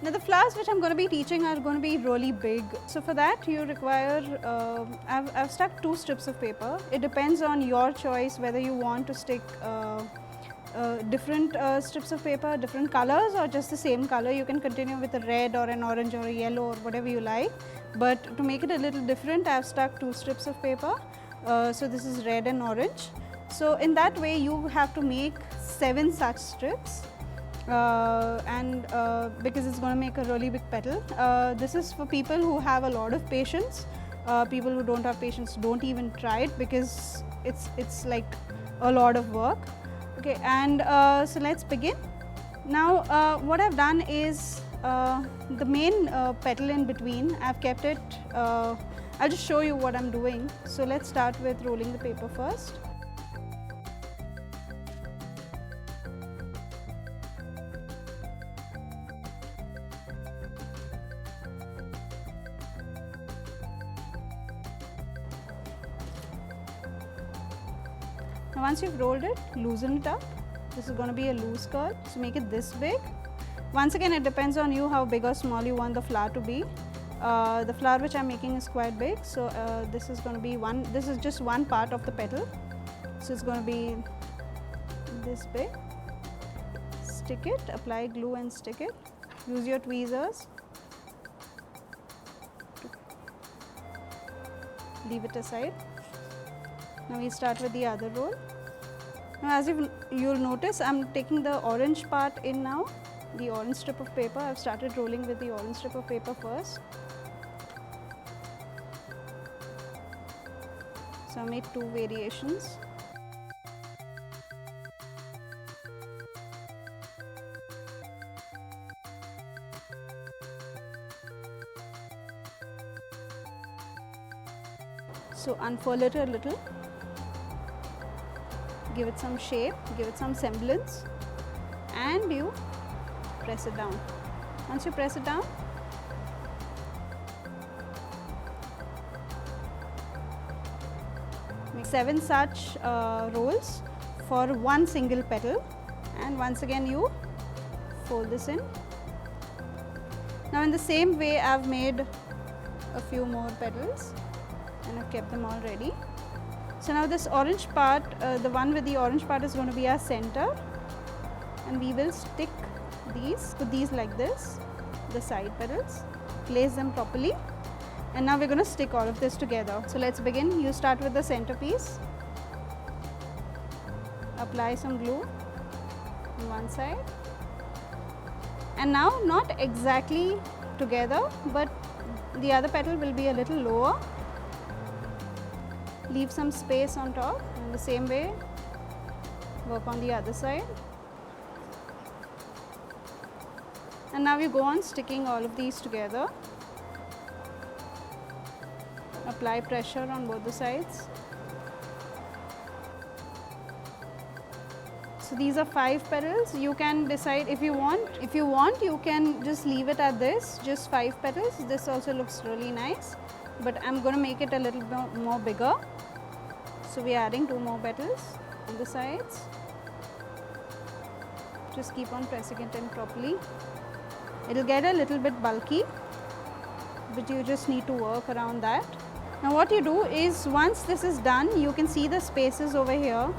Now the flowers which I'm going to be teaching are going to be really big. So for that you require, I've stuck 2 strips of paper. It depends on your choice whether you want to stick different strips of paper, different colors, or just the same color. You can continue with a red or an orange or a yellow or whatever you like. But to make it a little different, I've stuck 2 strips of paper. So this is red and orange. So in that way you have to make 7 such strips. Because it's going to make a really big petal. This is for people who have a lot of patience. People who don't have patience, don't even try it, because it's like a lot of work. Okay, and so let's begin. Now what I've done is the main petal in between, I've kept it, I'll just show you what I'm doing. So let's start with rolling the paper first. Now once you've rolled it, loosen it up. This is going to be a loose curl, so make it this big. Once again, it depends on you how big or small you want the flower to be. The flower which I'm making is quite big, so this is going to be this is just one part of the petal. So it's going to be this big. Stick it, apply glue and stick it. Use your tweezers. Leave it aside. Now we start with the other roll. Now as you'll notice, I'm taking the orange part in now, the orange strip of paper. I've started rolling with the orange strip of paper first. So I made 2 variations. So unfurl it a little. Give it some shape, give it some semblance, and you press it down. Once you press it down, make 7 such rolls for one single petal, and once again you fold this in. Now in the same way, I've made a few more petals and I've kept them all ready. So now this orange part, the one with the orange part is going to be our center, and we will stick these, put these like this, the side petals, place them properly, and now we're going to stick all of this together. So let's begin. You start with the centerpiece, apply some glue on one side, and now not exactly together, but the other petal will be a little lower. Leave some space on top, and the same way work on the other side. And now you go on sticking all of these together. Apply pressure on both the sides. So these are 5 petals. You can decide if you want. If you want, you can just leave it at this, just 5 petals. This also looks really nice, but I'm going to make it a little bit more bigger. So we are adding 2 more petals on the sides. Just keep on pressing it in properly. It will get a little bit bulky, but you just need to work around that. Now what you do is, once this is done, you can see the spaces over here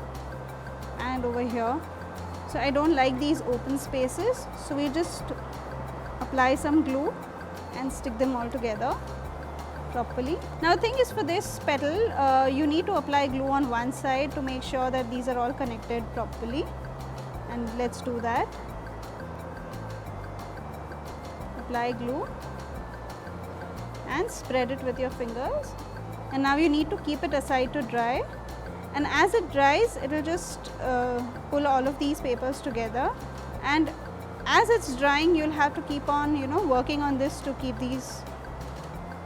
and over here. So I don't like these open spaces, so we just apply some glue and stick them all together properly. Now the thing is, for this petal, you need to apply glue on one side to make sure that these are all connected properly, and let's do that. Apply glue and spread it with your fingers, and now you need to keep it aside to dry, and as it dries, it will just pull all of these papers together, and as it's drying, you'll have to keep on working on this to keep these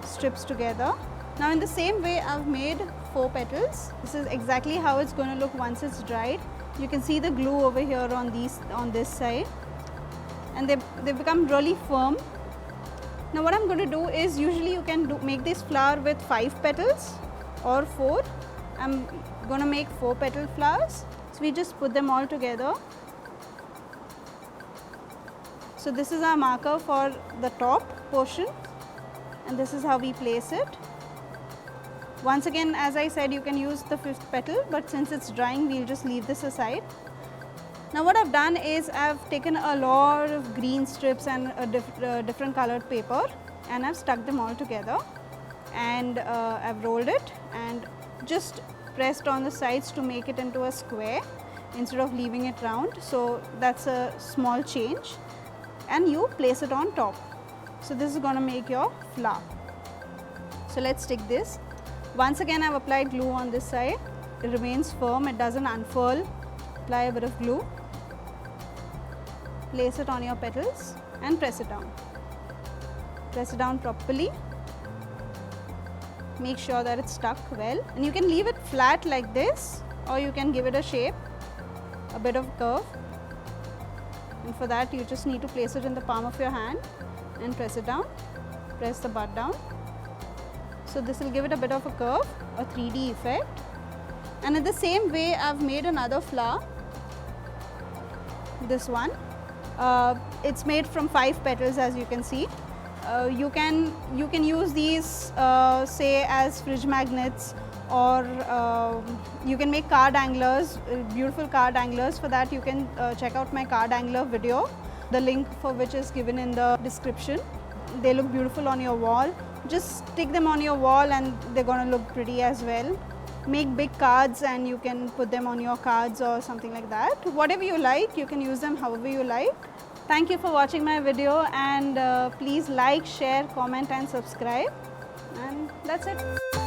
strips together. Now in the same way, I've made 4 petals. This is exactly how it's going to look once it's dried. You can see the glue over here on this side, and they become really firm. Now what I'm going to do is, usually you can make this flower with 5 petals or 4. I'm going to make 4 petal flowers. So we just put them all together. So this is our marker for the top portion, and this is how we place it. Once again, as I said, you can use the 5th petal, but since it's drying, we'll just leave this aside. Now what I've done is I've taken a lot of green strips and a different colored paper, and I've stuck them all together, and I've rolled it and just pressed on the sides to make it into a square instead of leaving it round. So that's a small change, and you place it on top. So this is going to make your flower. So let's stick this. Once again, I've applied glue on this side. It remains firm, it doesn't unfurl. Apply a bit of glue, place it on your petals and press it down. Press it down properly. Make sure that it's stuck well, and you can leave it flat like this, or you can give it a shape, a bit of curve, and for that you just need to place it in the palm of your hand and press it down, press the bud down. So this will give it a bit of a curve, a 3D effect. And in the same way, I've made another flower, this one. It's made from 5 petals, as you can see. You can use these say as fridge magnets, or you can make car danglers, beautiful car danglers. For that you can check out my car dangler video, the link for which is given in the description. They look beautiful on your wall. Just stick them on your wall and they're going to look pretty as well. Make big cards and you can put them on your cards or something like that. Whatever you like, you can use them however you like. Thank you for watching my video, and please like, share, comment and subscribe, and that's it.